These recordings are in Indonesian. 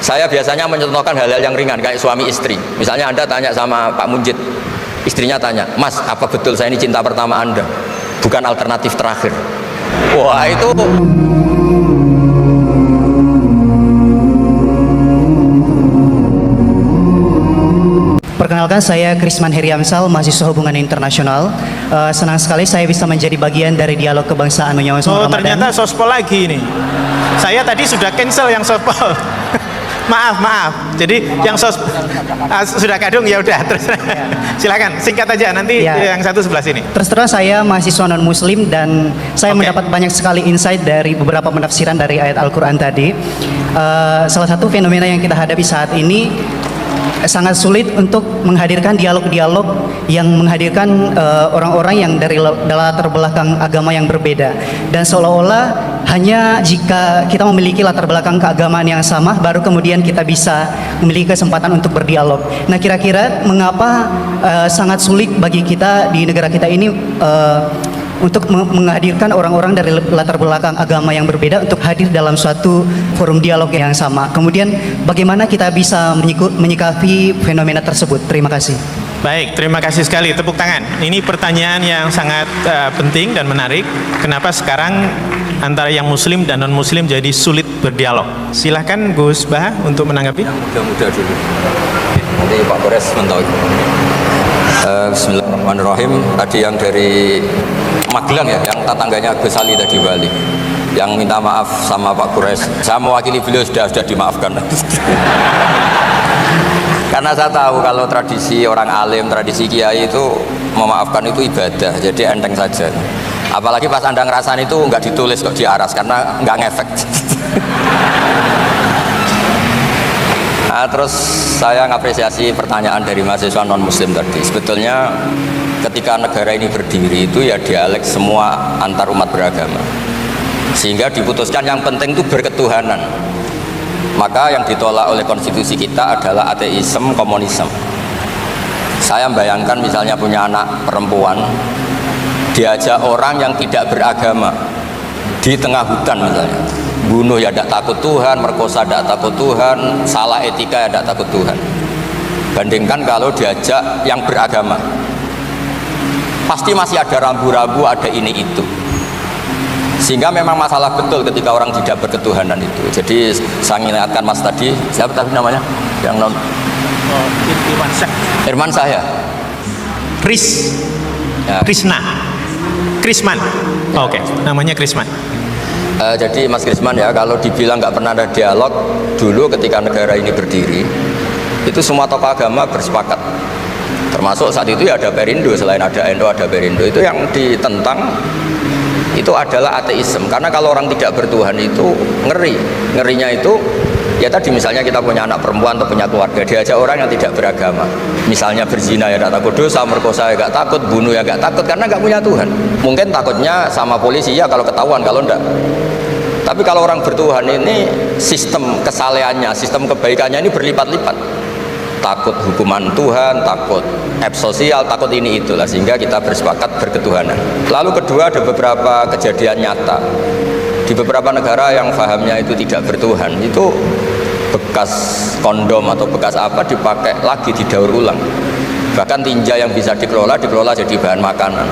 Saya biasanya mencontohkan hal-hal yang ringan kayak suami istri. Misalnya Anda tanya sama Pak Munjid, istrinya tanya, "Mas, apa betul saya ini cinta pertama Anda, bukan alternatif terakhir?" Wah, itu perkenalkan, saya Krisman Heriamsal, mahasiswa hubungan internasional. Senang sekali saya bisa menjadi bagian dari dialog kebangsaan menyongsong Oh, Ramadan. ternyata sospol lagi ini. Saya tadi sudah cancel yang sospol. Maaf. Jadi yang sudah kadung ya udah. Terus silakan singkat aja nanti Ya. yang satu sebelah sini. Terus terang saya mahasiswa non muslim dan saya Oke. mendapat banyak sekali insight dari beberapa penafsiran dari ayat Al-Quran tadi. Salah satu fenomena yang kita hadapi saat ini sangat sulit untuk menghadirkan dialog-dialog yang menghadirkan orang-orang yang dari latar belakang agama yang berbeda, dan seolah-olah hanya jika kita memiliki latar belakang keagamaan yang sama baru kemudian kita bisa memiliki kesempatan untuk berdialog. Nah, kira-kira mengapa sangat sulit bagi kita di negara kita ini untuk menghadirkan orang-orang dari latar belakang agama yang berbeda untuk hadir dalam suatu forum dialog yang sama. Kemudian bagaimana kita bisa menyikapi fenomena tersebut? Terima kasih. Baik, terima kasih sekali. Tepuk tangan. Ini pertanyaan yang sangat penting dan menarik. Kenapa sekarang antara yang muslim dan non muslim jadi sulit berdialog? Silahkan Gus Bah untuk menanggapi. yang muda-muda dulu. Nanti Pak Kores mentok. Bismillahirrahmanirrahim. Tadi yang dari Magelang ya, yang tetangganya Gus Ali tadi Bali, yang minta maaf sama Pak Kures. Saya mewakili beliau sudah dimaafkan. Karena saya tahu kalau tradisi orang alim, tradisi kiai itu memaafkan itu ibadah, jadi enteng saja. Apalagi pas Anda ngerasain itu nggak ditulis kok diaras karena nggak ngefek. Nah, terus saya ngapresiasi pertanyaan dari mahasiswa non muslim tadi. Sebetulnya ketika negara ini berdiri itu ya dialek semua antar umat beragama, sehingga diputuskan yang penting itu berketuhanan. Maka yang ditolak oleh konstitusi kita adalah ateisme, komunisme. Saya membayangkan misalnya punya anak perempuan, diajak orang yang tidak beragama di tengah hutan misalnya, bunuh ya tidak takut Tuhan, merkosa tidak takut Tuhan, salah etika ya tidak takut Tuhan. Bandingkan kalau diajak yang beragama, pasti masih ada rambu-rambu, ada ini itu. Sehingga memang masalah betul ketika orang tidak berketuhanan itu. Jadi saya ingatkan Mas tadi, siapa tadi namanya? Yang non Irwan Syah. Irman saya. Ya. Krisman. Oke, namanya Krisman. Jadi Mas Krisman ya, kalau dibilang nggak pernah ada dialog dulu ketika negara ini berdiri, itu semua tokoh agama bersepakat. Termasuk saat itu ya ada Perindo, selain ada NU ada Perindo. Itu yang ditentang itu adalah ateisme, karena kalau orang tidak bertuhan itu ngerinya itu ya tadi misalnya kita punya anak perempuan atau punya keluarga, diajak orang yang tidak beragama, misalnya berzina ya tidak takut dosa, merkosa ya tidak takut, bunuh ya tidak takut, karena nggak punya Tuhan. Mungkin takutnya sama polisi ya kalau ketahuan, kalau enggak. Tapi kalau orang bertuhan ini sistem kesalehannya, sistem kebaikannya ini berlipat-lipat. Takut hukuman Tuhan, takut sosial, takut ini itulah, sehingga kita bersepakat berketuhanan. Lalu kedua, ada beberapa kejadian nyata di beberapa negara yang fahamnya itu tidak bertuhan, itu bekas kondom atau bekas apa dipakai lagi, didaur ulang. Bahkan tinja yang bisa dikelola jadi bahan makanan.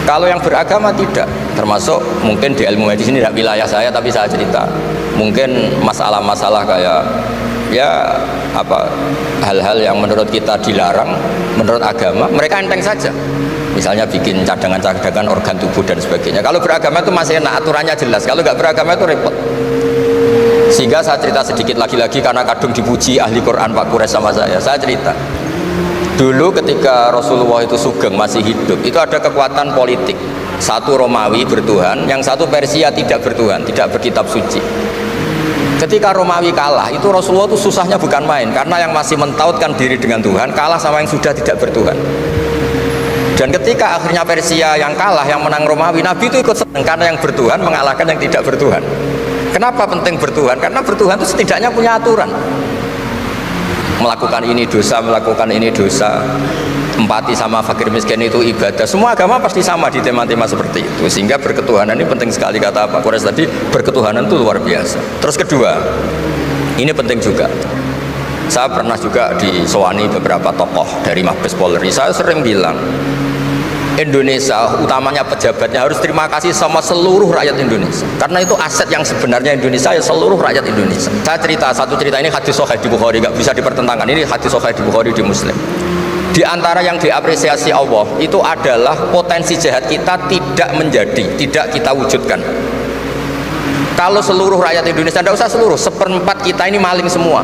Kalau yang beragama tidak, termasuk mungkin di ilmu medis ini tidak wilayah saya, tapi saya cerita mungkin masalah-masalah kayak ya apa hal-hal yang menurut kita dilarang, menurut agama mereka enteng saja, misalnya bikin cadangan-cadangan organ tubuh dan sebagainya. Kalau beragama itu masih enak, aturannya jelas. Kalau nggak beragama itu repot. Sehingga saya cerita sedikit lagi karena kadung dipuji ahli Quran Pak Kures sama saya cerita dulu ketika Rasulullah itu Sugeng masih hidup, itu ada kekuatan politik, satu Romawi bertuhan, yang satu Persia tidak bertuhan, tidak berkitab suci. Ketika Romawi kalah, itu Rasulullah itu susahnya bukan main, karena yang masih mentautkan diri dengan Tuhan kalah sama yang sudah tidak bertuhan. Dan ketika akhirnya Persia yang kalah, yang menang Romawi, Nabi itu ikut senang karena yang bertuhan mengalahkan yang tidak bertuhan. Kenapa penting bertuhan? Karena bertuhan itu setidaknya punya aturan. Melakukan ini dosa, melakukan ini dosa. Empati sama fakir miskin itu ibadah. Semua agama pasti sama di tema-tema seperti itu. Sehingga berketuhanan ini penting sekali, kata Pak Kores tadi, berketuhanan itu luar biasa. Terus kedua, Ini penting juga. Saya pernah juga disowani beberapa tokoh dari Mabes Polri. Saya sering bilang, Indonesia, utamanya pejabatnya harus terima kasih sama seluruh rakyat Indonesia. Karena itu aset yang sebenarnya Indonesia ya seluruh rakyat Indonesia. Saya satu cerita ini hadis sahih di Bukhari, nggak bisa dipertentangkan. Ini hadis sahih di Bukhari, di Muslim. Di antara yang diapresiasi Allah itu adalah potensi jahat kita tidak menjadi, tidak kita wujudkan. Kalau seluruh rakyat Indonesia, tidak usah seluruh, 1/4 kita ini maling semua.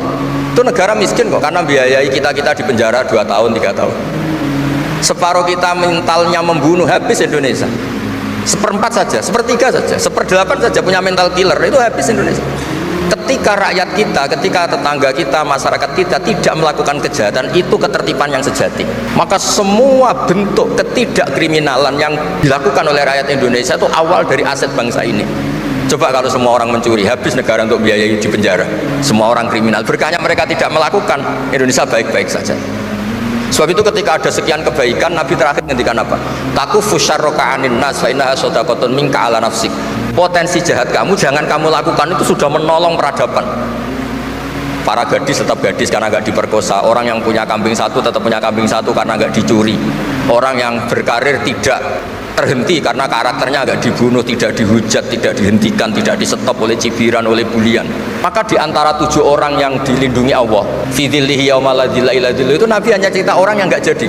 Itu negara miskin kok, karena biayai kita di penjara 2 tahun, 3 tahun. Separuh kita mentalnya membunuh, habis Indonesia. 1/4 saja, 1/3 saja, 1/8 saja punya mental killer, itu habis Indonesia. Ketika rakyat kita, ketika tetangga kita, masyarakat kita tidak melakukan kejahatan, itu ketertiban yang sejati. Maka semua bentuk ketidakkriminalan yang dilakukan oleh rakyat Indonesia itu awal dari aset bangsa ini. Coba kalau semua orang mencuri, habis negara untuk biayai di penjara. Semua orang kriminal, berkahnya mereka tidak melakukan, Indonesia baik-baik saja. Sebab itu ketika ada sekian kebaikan, Nabi terakhir ngendikan apa? Takufu syarroka anin nas fa innaha shadaqatun minka ala nafsik. Potensi jahat kamu jangan kamu lakukan, itu sudah menolong peradaban. Para gadis tetap gadis karena nggak diperkosa. Orang yang punya kambing satu tetap punya kambing satu karena nggak dicuri. Orang yang berkarir tidak terhenti karena karakternya agak dibunuh, tidak dihujat, tidak dihentikan, tidak disetop oleh cibiran, oleh bulian. Maka di antara 7 orang yang dilindungi Allah, fi dzillihi yauma la dzilla illa dzilluh, itu Nabi hanya cerita orang yang nggak jadi.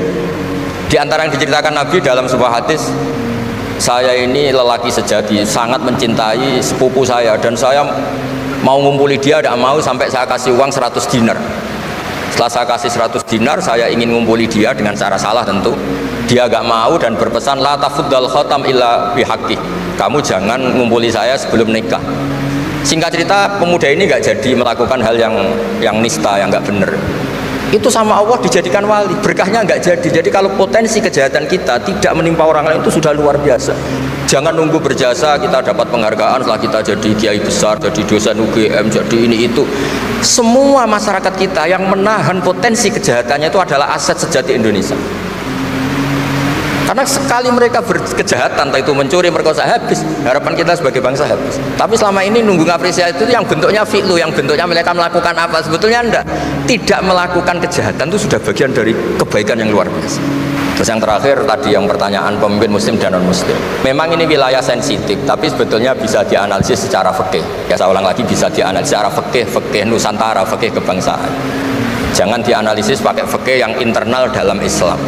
Di antara yang diceritakan Nabi dalam sebuah hadis, saya ini lelaki sejati, sangat mencintai sepupu saya, dan saya mau ngumpuli dia, tidak mau sampai saya kasih uang 100 dinar. Setelah saya kasih 100 dinar, saya ingin ngumpuli dia dengan cara salah tentu. Dia agak mau dan berpesan, la tafuddal khatam illa bihaqqi. Kamu jangan ngumpuli saya sebelum nikah. Singkat cerita, pemuda ini nggak jadi melakukan hal yang nista, yang nggak benar. Itu sama Allah dijadikan wali, berkahnya nggak jadi. Jadi kalau potensi kejahatan kita tidak menimpa orang lain, itu sudah luar biasa. Jangan nunggu berjasa kita dapat penghargaan setelah kita jadi kiai besar, jadi dosen UGM, jadi ini itu. Semua masyarakat kita yang menahan potensi kejahatannya itu adalah aset sejati Indonesia. Karena sekali mereka berkejahatan, entah itu mencuri, merkosa, habis. Harapan kita sebagai bangsa habis. Tapi selama ini nunggu ngapresiasi itu yang bentuknya fi'lu, yang bentuknya mereka melakukan apa? Sebetulnya enggak. Tidak melakukan kejahatan itu sudah bagian dari kebaikan yang luar biasa. Terus yang terakhir tadi yang pertanyaan pemimpin muslim dan non muslim. Memang ini wilayah sensitif, tapi sebetulnya bisa dianalisis secara fikih. Ya saya ulang lagi, bisa dianalisis secara fikih Nusantara, fikih kebangsaan. Jangan dianalisis pakai fikih yang internal dalam Islam.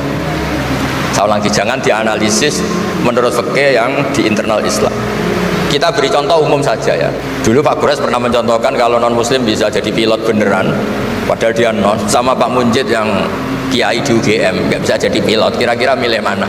Saya ulangi, jangan dianalisis menurut fikih yang di internal Islam. Kita beri contoh umum saja ya. Dulu Pak Gores pernah mencontohkan kalau non muslim bisa jadi pilot beneran, padahal dia non. Sama Pak Munjid yang kiai di UGM nggak bisa jadi pilot. Kira-kira milih mana?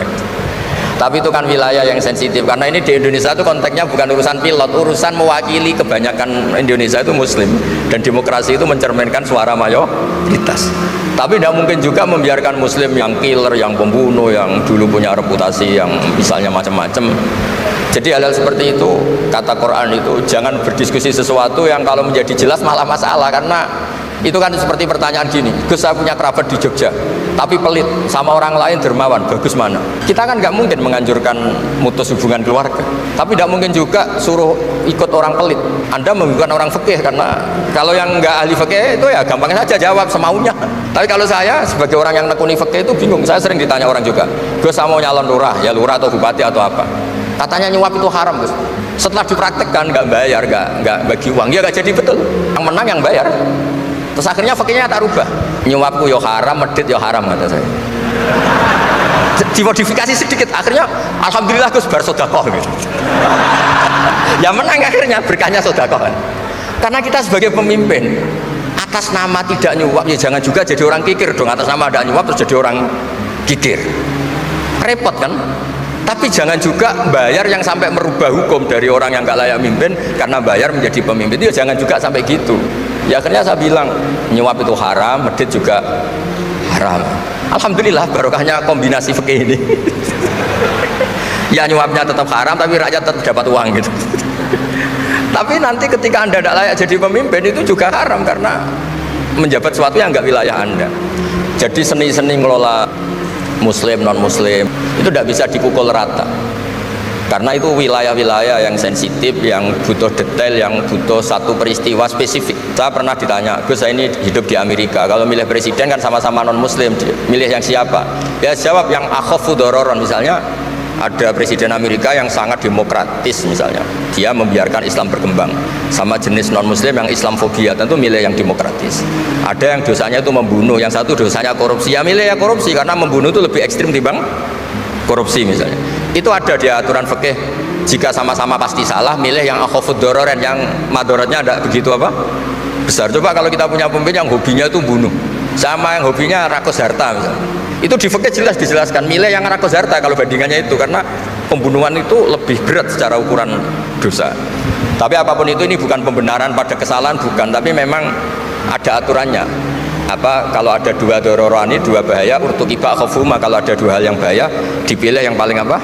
Tapi itu kan wilayah yang sensitif, karena ini di Indonesia itu konteksnya bukan urusan pilot, urusan mewakili kebanyakan Indonesia itu muslim, dan demokrasi itu mencerminkan suara mayoritas. Tapi tidak mungkin juga membiarkan muslim yang killer, yang pembunuh, yang dulu punya reputasi yang misalnya macam-macam. Jadi hal-hal seperti itu, kata Quran itu jangan berdiskusi sesuatu yang kalau menjadi jelas malah masalah. Karena itu kan seperti pertanyaan gini, Gus saya punya kerabat di Jogja tapi pelit, sama orang lain dermawan, bagus mana? Kita kan nggak mungkin menganjurkan mutus hubungan keluarga, tapi tidak mungkin juga suruh ikut orang pelit. Anda membukan orang fikih, karena kalau yang nggak ahli fikih itu ya gampang saja jawab semaunya. Tapi kalau saya sebagai orang yang nekuni fikih itu bingung. Saya sering ditanya orang juga, Gus saya mau nyalon lurah, ya lurah atau bupati atau apa? Katanya nyuap itu haram, Gus. Setelah dipraktekkan nggak bayar, nggak bagi uang, ya nggak jadi betul. Yang menang yang bayar. Terus akhirnya fakirnya tak rubah, nyuapku yo haram, medit yo haram, kata saya. Dimodifikasi sedikit, akhirnya alhamdulillah Gus bar sodakoh gitu. Ya menang akhirnya, berkahnya sodakoh. Karena kita sebagai pemimpin, atas nama tidak nyuap, ya jangan juga jadi orang kikir dong. Atas nama tidak nyuap terus jadi orang kikir, repot kan? Tapi jangan juga bayar yang sampai merubah hukum dari orang yang gak layak mimpin karena bayar menjadi pemimpin. Ya jangan juga sampai gitu. Ya akhirnya saya bilang nyuap itu haram, medit juga haram. Alhamdulillah barokahnya kombinasi fikih ini. Ya nyuapnya tetap haram tapi rakyat tetap dapat uang gitu. Tapi nanti ketika Anda tidak layak jadi pemimpin itu juga haram karena menjabat sesuatu yang enggak wilayah Anda. Jadi seni-seni ngelola muslim non muslim itu tidak bisa dipukul rata. Karena itu wilayah-wilayah yang sensitif, yang butuh detail, yang butuh satu peristiwa spesifik. Saya pernah ditanya, Gus saya ini hidup di Amerika, kalau milih presiden kan sama-sama non-muslim, milih yang siapa? Ya jawab yang akhafu dororon. Misalnya ada presiden Amerika yang sangat demokratis misalnya, dia membiarkan Islam berkembang. Sama jenis non-muslim yang Islamfobia, tentu milih yang demokratis. Ada yang dosanya itu membunuh, yang satu dosanya korupsi, ya milih ya korupsi, karena membunuh itu lebih ekstrim dibanding korupsi misalnya. Itu ada di aturan fikih. Jika sama-sama pasti salah, milih yang akhafud dororen, yang madorotnya ada begitu apa? Besar. Coba kalau kita punya pemimpin yang hobinya itu bunuh, sama yang hobinya rakus harta misalnya. Itu di fikih jelas dijelaskan, milih yang rakus harta kalau bandingannya itu, karena pembunuhan itu lebih berat secara ukuran dosa. Tapi apapun itu, ini bukan pembenaran pada kesalahan, bukan, tapi memang ada aturannya. Apa kalau ada dua dororani, dua bahaya, urtukiba khafuma, kalau ada dua hal yang bahaya, dipilih yang paling apa?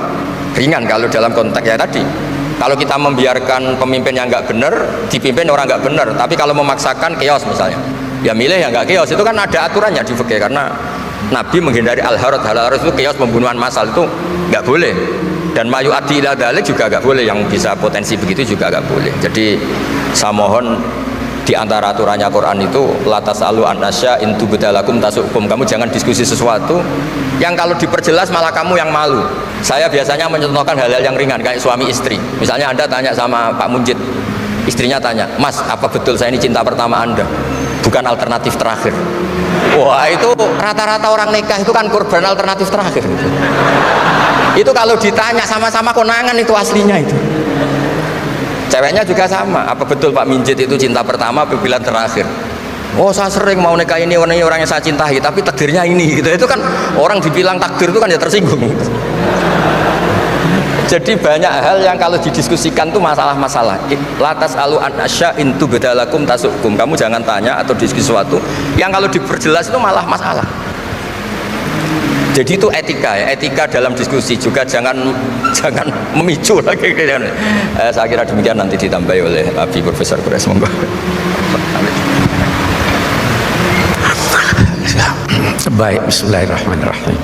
Ringan. Kalau dalam konteksnya tadi, kalau kita membiarkan pemimpin yang nggak benar, dipimpin orang nggak benar, tapi kalau memaksakan chaos misalnya, ya milih yang nggak chaos. Itu kan ada aturannya di fikih, karena Nabi menghindari al-harad. Al-harad itu chaos, pembunuhan massal, itu nggak boleh. Dan mayu adi ila dalik juga nggak boleh, yang bisa potensi begitu juga nggak boleh. Jadi saya mohon, di antara aturannya Quran itu latas alu anasya intu bedalakum tasukum, kamu jangan diskusi sesuatu yang kalau diperjelas malah kamu yang malu. Saya biasanya mencontohkan hal-hal yang ringan kayak suami istri. Misalnya Anda tanya sama Pak Munjid, istrinya tanya, Mas apa betul saya ini cinta pertama Anda, bukan alternatif terakhir? Wah, itu rata-rata orang nikah itu kan korban alternatif terakhir. Itu kalau ditanya sama-sama konangan itu aslinya itu. Ceweknya juga sama, apa betul Pak Minjit itu cinta pertama apa pilihan terakhir? Oh saya sering mau nikah ini orang yang saya cintai, tapi takdirnya ini gitu. Itu kan orang dibilang takdir itu kan ya tersinggung. Jadi banyak hal yang kalau didiskusikan itu masalah-masalah. Latas alu anasya intu bedalakum tasukum, kamu jangan tanya atau diskusi sesuatu yang kalau diperjelas itu malah masalah. Jadi itu etika ya, etika dalam diskusi juga jangan memicu lagi. Saya kira demikian, nanti ditambahi oleh Abi Profesor Kures, monggo. Baik, bismillahirrahmanirrahim.